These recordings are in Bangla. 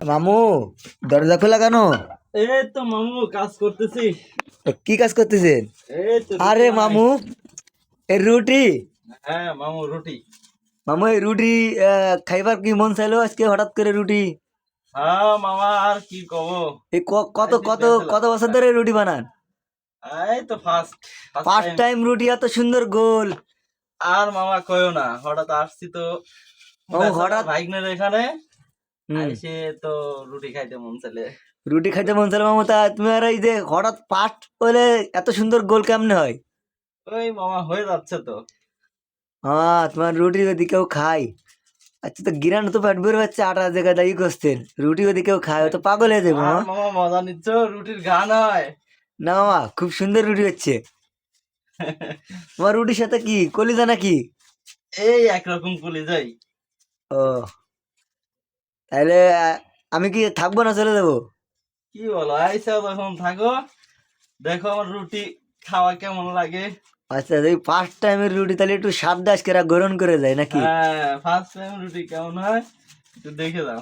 মামু, দরজা খোলা কেন? এই তো মামু কাজ করতেছি। কি কাজ করতেছেন? এই তো রুটি আরে বানাই। মামু, এই রুটি। হ্যাঁ মামু রুটি। মামু এই রুটি খাইবার কি মন চাইলো আজকে হঠাৎ করে রুটি? হ্যাঁ মামা আর কি কব। এই কত আইসি কত ব্যাচেলার কত বছর ধরে রুটি বানান? এই তো first first first time. Time রুটি এত সুন্দর গোল। আর মামা কয়ও না, হঠাৎ আসছি তো মামু ব্যাচেলার হঠাৎ। ভাইগনের এখানে হুম। আইসে তো রুটি খাইতে মন চলে। রুটি খাইতে মন চাইলো মামু, তা তুমি আর এই যে হঠাৎ ফার্স্ট বলে এত সুন্দর গোল কেমনে হয়? ওই মামা হয়ে যাচ্ছে তো। হ্যাঁ, তোমার রুটি যদি কেউ খায়। আচ্ছা, তো গিরান তো পেট বের হচ্ছে আটা জায়গায় দায়ী করছেন, রুটি যদি কেউ খায় ও তো পাগল হয়ে যাবো আর মামা। মামা মজা নিচ্ছ, রুটির গান হয়। না মামা, খুব সুন্দর রুটি হচ্ছে। তোমার রুটির সাথে কি কলিজা নাকি? এই একরকম কলি যাই। ও, তাহলে আমি কি থাকবো না চলে যাবো? কি বলো, আইসা তখন থাকো, দেখো আমার রুটি খাওয়া কেমন লাগে। আচ্ছা, এই ফার্স্ট টাইমের রুটি তাহলে একটু স্বাদ দাস করে গ্রহণ করে যায় নাকি? হ্যাঁ ফার্স্ট টাইম রুটি কেমন হয় একটু দেখে দাও।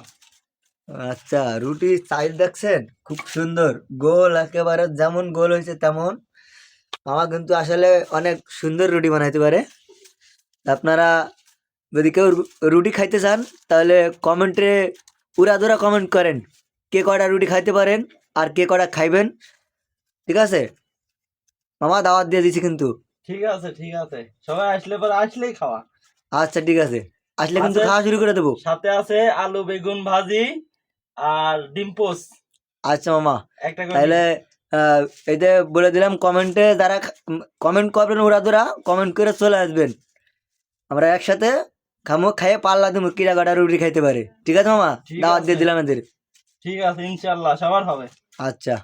আচ্ছা, রুটি সাইজ দেখছেন, খুব সুন্দর গোল, একেবারে যেমন গোল হয়েছে তেমন। মামা কিন্তু আসলে অনেক সুন্দর রুটি বানাইতে পারে। আপনারা যদি কেউ রুটি খাইতে চান তাহলে কমেন্টে উড়াধুরা কমেন্ট করেন, কে কয়টা রুটি খাইতে পারেন আর কে কয়টা খাইবেন। ঠিক আছে মামা, দাওয়াত দিয়ে দিছি কিন্তু। ঠিক আছে ঠিক আছে, সবাই আসলে পরে আসলেই খাওয়া। আচ্ছা ঠিক আছে, আসলে কিন্তু আছে, খাওয়া শুরু করে দেবো। সাথে আছে আলু বেগুন ভাজি আর ডিম পোস্ট আচ্ছা মামা, একটা করে তাহলে দিন। আহ, এই যে বলে দিলাম, কমেন্টে যারা কমেন্ট করবেন উড়াধুরা কমেন্ট করে চলে আসবেন, আমরা একসাথে খামো, খাইয়ে পাল্লা দেবো কিরা কটা রুটি খাইতে পারে। ঠিক আছে মামা, ঠিক দাওয়াত দিয়ে আছে দিলাম এদের। ঠিক আছে, ইনশাল্লাহ সবার হবে। আচ্ছা।